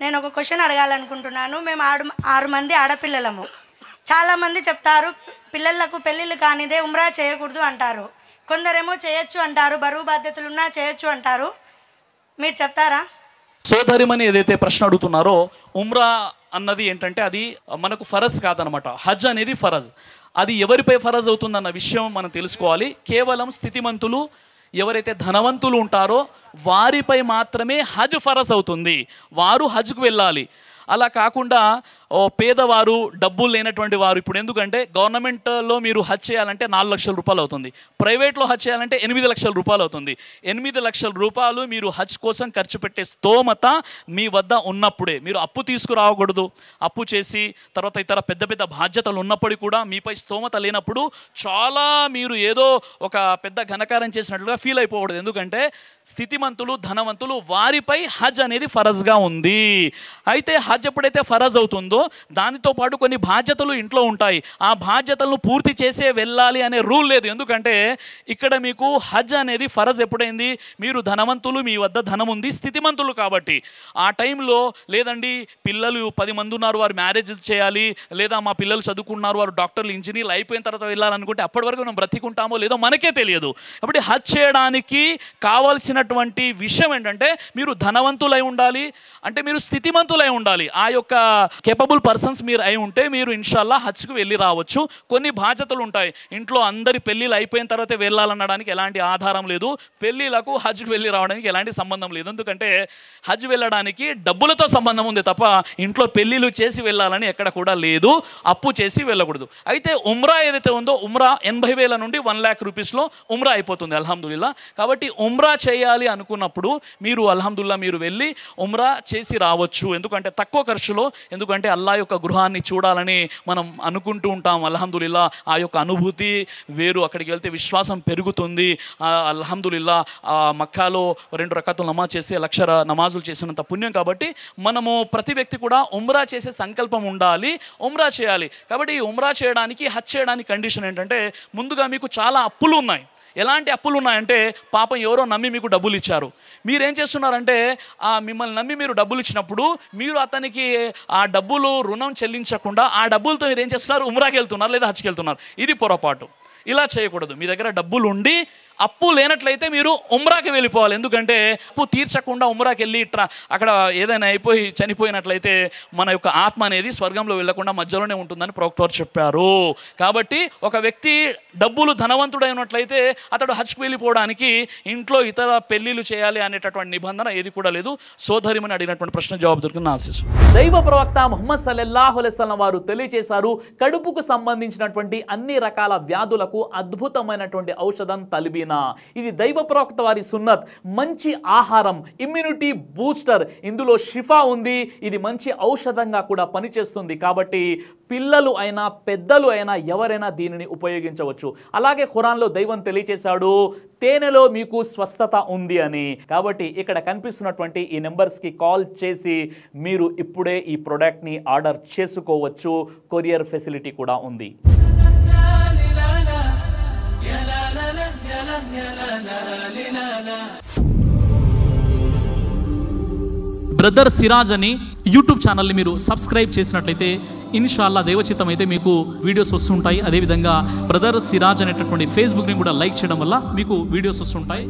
నేను ఒక క్వశ్చన్ అడగాలనుకుంటున్నాను. మేము 6 మంది ఆడపిల్లలము. చాలామంది చెప్తారు పిల్లలకు పెళ్ళిళ్ళు కానిదే ఉమ్రా చేయకూడదు అంటారు. కొందరేమో చేయొచ్చు అంటారు, బరువు బాధ్యతలున్నా చేయొచ్చు అంటారు. మీరు చెప్తారా? సోదరిమని ఏదైతే ప్రశ్న అడుగుతున్నారో, ఉమ్రా అన్నది ఏంటంటే అది మనకు ఫరజ్ కాదనమాట. హజ్ అనేది ఫరజ్. అది ఎవరిపై ఫరజ్ అవుతుందన్న విషయం మనం తెలుసుకోవాలి. కేవలం స్థితిమంతులు, ఎవరైతే ధనవంతులు ఉంటారో వారిపై మాత్రమే హజ్ ఫరజ్ అవుతుంది. వారు హజ్కు వెళ్ళాలి. అలా కాకుండా పేదవారు, డబ్బులు లేనటువంటి వారు, ఇప్పుడు ఎందుకంటే గవర్నమెంట్లో మీరు హజ్ చేయాలంటే 4 లక్షల రూపాయలు అవుతుంది, ప్రైవేట్లో హజ్ చేయాలంటే 8 లక్షల రూపాయలు అవుతుంది. 8 లక్షల రూపాయలు మీరు హజ్ కోసం ఖర్చు పెట్టే స్తోమత మీ వద్ద ఉన్నప్పుడే. మీరు అప్పు తీసుకురాకూడదు. అప్పు చేసి తర్వాత ఇతర పెద్ద పెద్ద బాధ్యతలు ఉన్నప్పటికీ కూడా మీపై స్తోమత లేనప్పుడు చాలా మీరు ఏదో ఒక పెద్ద ఘనకారం చేసినట్లుగా ఫీల్ అయిపోకూడదు. ఎందుకంటే స్థితిమంతులు, ధనవంతులు వారిపై హజ్ అనేది ఫరజ్గా ఉంది. అయితే హజ్ ఎప్పుడైతే ఫరజ్ అవుతుందో దానితో పాటు కొన్ని బాధ్యతలు ఇంట్లో ఉంటాయి. ఆ బాధ్యతలను పూర్తి చేసే వెళ్ళాలి అనే రూల్ లేదు. ఎందుకంటే ఇక్కడ మీకు హజ్ అనేది ఫరజ్ ఎప్పుడైంది? మీరు ధనవంతులు, మీ వద్ద ధనం ఉంది, స్థితిమంతులు కాబట్టి. ఆ టైంలో లేదండి పిల్లలు 10 మంది ఉన్నారు, వారు మ్యారేజ్ చేయాలి, లేదా మా పిల్లలు చదువుకున్నారు, వారు డాక్టర్లు, ఇంజనీర్లు అయిపోయిన తర్వాత వెళ్ళాలనుకుంటే అప్పటి వరకు మనం బ్రతికుంటామో లేదో మనకే తెలియదు. కాబట్టి హజ్ చేయడానికి కావాల్సినటువంటి విషయం ఏంటంటే మీరు ధనవంతులై ఉండాలి, అంటే మీరు స్థితిమంతులై ఉండాలి. ఆ యొక్క కేపబుల్ పర్సన్స్ మీరు అయి ఉంటే మీరు ఇన్షాల్లా హజ్కు వెళ్ళి రావచ్చు. కొన్ని బాధ్యతలు ఉంటాయి. ఇంట్లో అందరి పెళ్ళిళ్ళు అయిపోయిన తర్వాత వెళ్ళాలనడానికి ఎలాంటి ఆధారం లేదు. పెళ్ళిళ్ళకు హజ్కు వెళ్ళి రావడానికి ఎలాంటి సంబంధం లేదు. ఎందుకంటే హజ్ వెళ్ళడానికి డబ్బులతో సంబంధం ఉంది తప్ప ఇంట్లో పెళ్ళిళ్ళు చేసి వెళ్ళాలని ఎక్కడ కూడా లేదు. అప్పు చేసి వెళ్ళకూడదు. అయితే ఉమ్రా ఏదైతే ఉందో ఉమ్రా 80,000 నుండి 1 లక్ష రూపీస్లో ఉమ్రా అయిపోతుంది అల్హమ్దుల్లా. కాబట్టి ఉమ్రా చేయాలి అనుకున్నప్పుడు మీరు అల్హమ్దుల్లా మీరు వెళ్ళి ఉమ్రా చేసి రావచ్చు. ఎందుకంటే తక్కువ ఖర్చులో, ఎందుకంటే అల్లా యొక్క గృహాన్ని చూడాలని మనం అనుకుంటూ ఉంటాం. అల్హమ్దుల్లా ఆ యొక్క అనుభూతి వేరు. అక్కడికి వెళ్తే విశ్వాసం పెరుగుతుంది. అల్హమ్దుల్లా మక్కాలో 2 రకాతులు నమాజ్ చేసి 1,00,000 నమాజులు చేసినంత పుణ్యం. కాబట్టి మనము ప్రతి వ్యక్తి కూడా ఉమ్రా చేసే సంకల్పం ఉండాలి, ఉమ్రా చేయాలి. కాబట్టి ఈ ఉమ్రా చేయడానికి, హజ్ చేయడానికి కండిషన్ ఏంటంటే ముందుగా మీకు చాలా అప్పులు ఉన్నాయి. ఎలాంటి అప్పులు ఉన్నాయంటే పాపం ఎవరో నమ్మి మీకు డబ్బులు ఇచ్చారు. మీరేం చేస్తున్నారంటే మిమ్మల్ని నమ్మి మీరు డబ్బులు ఇచ్చినప్పుడు మీరు అతనికి ఆ డబ్బులు రుణం చెల్లించకుండా ఆ డబ్బులతో మీరు ఏం చేస్తున్నారు? ఉమ్రాకి వెళ్తున్నారు లేదా హజ్కి వెళ్తున్నారు. ఇది పొరపాటు. ఇలా చేయకూడదు. మీ దగ్గర డబ్బులు ఉండి అప్పు లేనట్లయితే మీరు ఉమ్రాకి వెళ్ళిపోవాలి. ఎందుకంటే అప్పు తీర్చకుండా ఉమ్రాకి వెళ్ళి అక్కడ ఏదైనా అయిపోయి చనిపోయినట్లయితే మన యొక్క ఆత్మ అనేది స్వర్గంలో వెళ్ళకుండా మధ్యలోనే ఉంటుందని ప్రవక్త వారు చెప్పారు. కాబట్టి ఒక వ్యక్తి డబ్బులు ధనవంతుడైనట్లయితే అతడు హజ్కి వెళ్ళిపోవడానికి ఇంట్లో ఇతర పెళ్ళిళ్ళు చేయాలి అనేటటువంటి నిబంధన ఏది కూడా లేదు. సోదరిమని అడిగినటువంటి ప్రశ్న జవాబు దొరికిన ఆశిస్. దైవ ప్రవక్త ముహమ్మద్ సల్లల్లాహు అలైహి వసల్లం వారు తెలియజేశారు, కడుపుకు సంబంధించినటువంటి అన్ని రకాల వ్యాధులకు అద్భుతమైనటువంటి ఔషధం తలిబీనా. ఇది దైవ ప్రవక్త వారి సున్నత్. మంచి ఆహారం, ఇమ్యూనిటీ బూస్టర్, ఇందులో షిఫా ఉంది. ఇది మంచి ఔషధంగా కూడా పనిచేస్తుంది. కాబట్టి పిల్లలు అయినా పెద్దలు అయినా ఎవరైనా దీనిని ఉపయోగించవచ్చు. అలాగే ఖురాన్లో దైవం తెలియజేశాడు తేనెలో మీకు స్వస్థత ఉంది అని. కాబట్టి ఇక్కడ కనిపిస్తున్నటువంటి ఈ నెంబర్స్కి కాల్ చేసి మీరు ఇప్పుడే ఈ ప్రోడక్ట్ని ఆర్డర్ చేసుకోవచ్చు. కొరియర్ ఫెసిలిటీ కూడా ఉంది. బ్రదర్ సిరాజ్ అని యూట్యూబ్ ఛానల్ని మీరు సబ్స్క్రైబ్ చేసినట్లయితే ఇన్షాల్లా దేవచిత్తం అయితే మీకు వీడియోస్ వస్తుంటాయి. అదేవిధంగా బ్రదర్ సిరాజ్ అనేటటువంటి ఫేస్బుక్ని కూడా లైక్ చేయడం వల్ల మీకు వీడియోస్ వస్తుంటాయి.